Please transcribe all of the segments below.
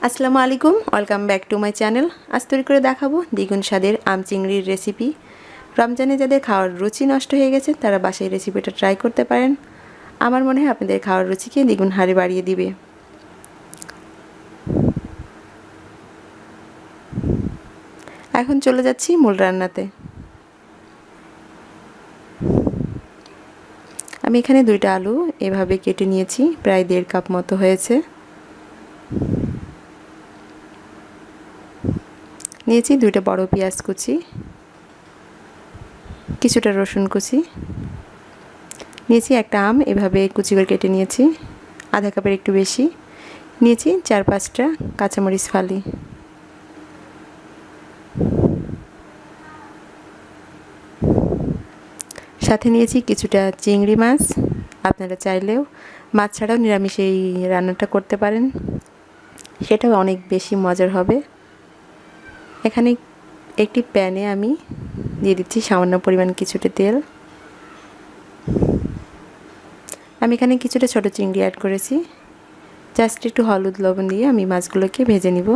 আসসালামু আলাইকুম, welcome back to my channel. আজ তৈরি করে দেখাবো দ্বিগুণ স্বাদের আম চিংড়ির রেসিপি। রমজানে যাদের খাওয়ার রুচি নষ্ট হয়ে গেছে তারা বাসায় রেসিপিটা ট্রাই করতে পারেন। আমার মনে হয় আপনাদের খাওয়ার রুচিকে দ্বিগুণ হারে বাড়িয়ে দিবে। এখন চলে যাচ্ছি মূল রান্নাতে। আমি এখানে 2টা আলু এভাবে কেটে নিয়েছি, প্রায় 1.5 কাপ মতো হয়েছে। নিয়েছি 2টা বড় পেঁয়াজ কুচি, কিছুটা রসুন কুচি, নিয়েছি একটা আম এভাবে কুচি করে কেটে নিয়েছি, আধা কাপের একটু বেশি, নিয়েছি 4-5টা কাঁচামরিচ ফালি, সাথে নিয়েছি কিছুটা চিংড়ি মাছ। আপনারা চাইলেও মাছ ছাড়াও নিরামিষ এই রান্নাটা করতে পারেন, সেটাও অনেক বেশি মজার হবে। এখানে একটি প্যানে আমি দিয়ে দিচ্ছি সামান্য পরিমাণ কিছুটা তেল। আমি এখানে কিছুটা ছোট চিংড়ি অ্যাড করেছি। জাস্ট একটু হলুদ লবণ দিয়ে আমি মাছগুলোকে ভেজে নিব।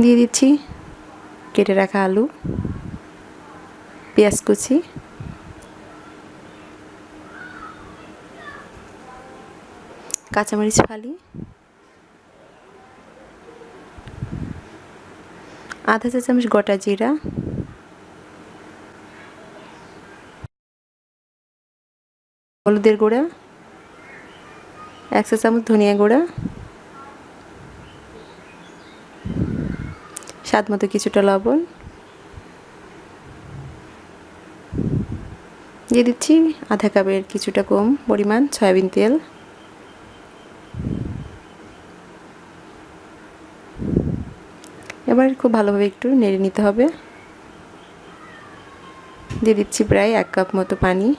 দিয়ে দিচ্ছি কেটে রাখা আলু, পেঁয়াজ কুচি, কাঁচামরিচ ফালি, আধা চা চামচ গোটা জিরা, হলুদের গুঁড়া, 1 চা চামচ ধনিয়া গুঁড়া, স্বাদ মতো কিছুটা লবণ, দিয়ে দিচ্ছি আধা কাপের কিছুটা কম পরিমাণ সয়াবিন তেল। এবার খুব ভালোভাবে একটু নেড়ে নিতে হবে। দিয়ে দিচ্ছি প্রায় 1 কাপ মতো পানি।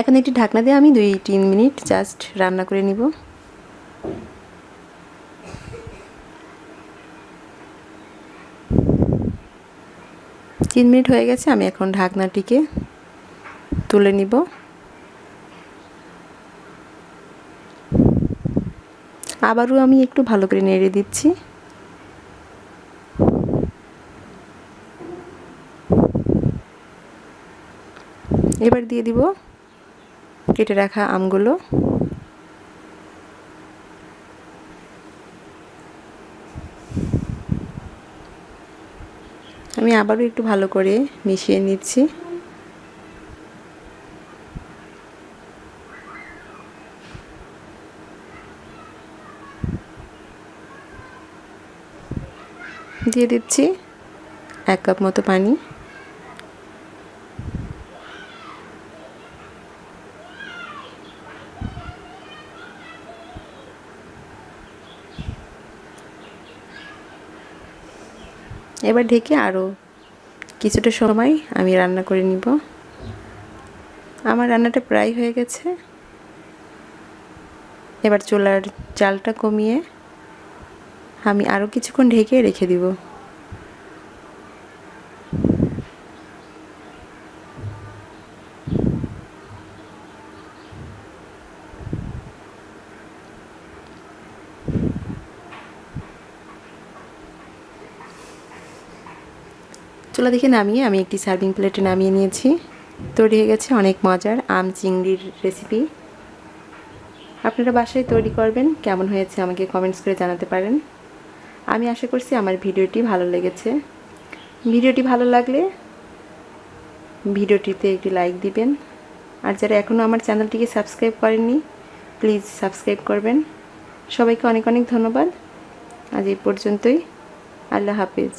এখন একটি ঢাকনা দিয়ে আমি 2-3 মিনিট জাস্ট রান্না করে নিব। 3 মিনিট হয়ে গেছে, আমি এখন ঢাকনাটিকে তুলে নিব। আবারও আমি একটু ভালো করে নেড়ে দিচ্ছি। এবার দিয়ে দিব কেটে রাখা আমগুলো। আমি আবারও একটু ভালো করে মিশিয়ে নিচ্ছি। দিয়ে দিচ্ছি 1 কাপ মতো পানি। এবার ঢেকে আরও কিছুটা সময় আমি রান্না করে নিব। আমার রান্নাটা প্রায় হয়ে গেছে। এবার চুলার জালটা কমিয়ে আমি আরও কিছুক্ষণ ঢেকে রেখে দিব। চুলা থেকে নামিয়ে আমি একটি সার্ভিং প্লেটে নামিয়ে নিয়েছি। তৈরি হয়ে গেছে অনেক মজার আম চিংড়ির রেসিপি। আপনারা বাসায় তৈরি করবেন, কেমন হয়েছে আমাকে কমেন্টস করে জানাতে পারেন। আমি আশা করছি আমার ভিডিওটি ভালো লেগেছে। ভিডিওটি ভালো লাগলে ভিডিওটিতে একটি লাইক দিবেন, আর যারা এখনও আমার চ্যানেলটিকে সাবস্ক্রাইব করেননি প্লিজ সাবস্ক্রাইব করবেন। সবাইকে অনেক অনেক ধন্যবাদ। আজ এই পর্যন্তই। আল্লাহ হাফেজ।